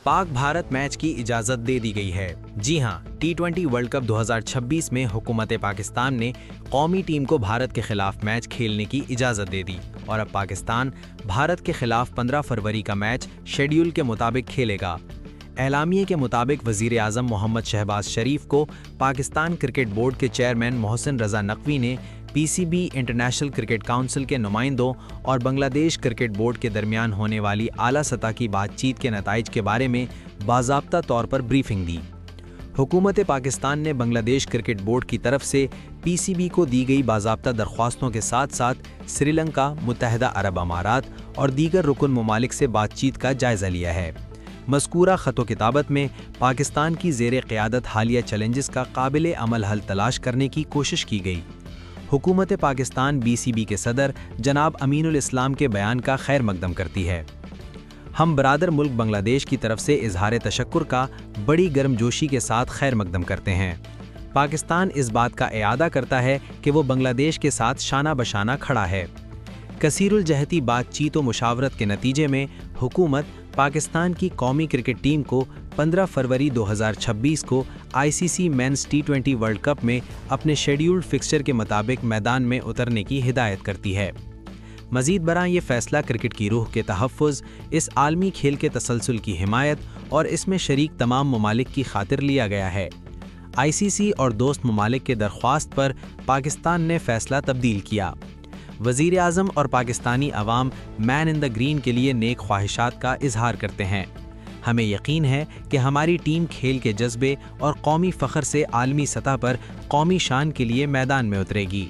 Pak Bharat match की इजाज़त दे दी गई है। जी हां, T20 वर्ल्ड कप 2026 में हुकूमत पाकिस्तान ने कौमी टीम को भारत के खिलाफ मैच खेलने की इजाज़त दे दी और अब पाकिस्तान भारत के खिलाफ 15 फरवरी का मैच शेड्यूल के मुताबिक खेलेगा। एलामिये के मुताबिक वज़ीर आज़म मोहम्मद शहबाज शरीफ को पाकिस्तान क्रिकेट बोर्ड के चेयरमैन मोहसिन रज़ा नकवी ने PCB इंटरनेशनल क्रिकेट काउंसिल के नुमाइंदों और बांग्लादेश क्रिकेट बोर्ड के दरमियान होने वाली आला सतह की बातचीत के नताइज के बारे में बाज़ाब्ता तौर पर ब्रीफिंग दी। हुकूमत पाकिस्तान ने बांग्लादेश क्रिकेट बोर्ड की तरफ से PCB को दी गई बाज़ाब्ता दरख्वास्तों के साथ साथ श्रीलंका, मुत्तहिदा अरब अमारात और दीगर रुकन ममालिक से बातचीत का जायज़ा लिया है। मज़कूरा ख़त व किताबत में पाकिस्तान की ज़ेर क़यादत हालिया चैलेंजेस का काबिल अमल हल तलाश करने की कोशिश की गई। हुकूमत पाकिस्तान BCB के सदर जनाब अमीनुल इस्लाम के बयान का खैर मकदम करती है। हम बरादर मुल्क बांग्लादेश की तरफ से इजहार तशक्कुर का बड़ी गर्मजोशी के साथ खैर मकदम करते हैं। पाकिस्तान इस बात का इआदा करता है कि वो बांग्लादेश के साथ शाना बशाना खड़ा है। कसीरुल जहती बातचीत व मुशावरत के नतीजे में हुकूमत पाकिस्तान की कौमी क्रिकेट टीम को 15 फरवरी 2026 को ICC mains T20 world cup में अपने शेड्यूल्ड फिक्सचर के मुताबिक मैदान में उतरने की हिदायत करती है। मज़ीद बरां ये फ़ैसला क्रिकेट की रूह के तहफ़्फ़ुज़, इस आलमी खेल के तसलसल की हिमायत और इसमें शरीक तमाम ममालिक की खातिर लिया गया है। ICC और दोस्त ममालिक के दरख्वास्त पर पाकिस्तान ने फ़ैसला तब्दील किया। वज़ीर आज़म और पाकिस्तानी अवाम मैन इन द ग्रीन के लिए नेक ख्वाहिशात का इजहार करते हैं। हमें यकीन है कि हमारी टीम खेल के जज्बे और कौमी फ़ख्र से आलमी सतह पर कौमी शान के लिए मैदान में उतरेगी।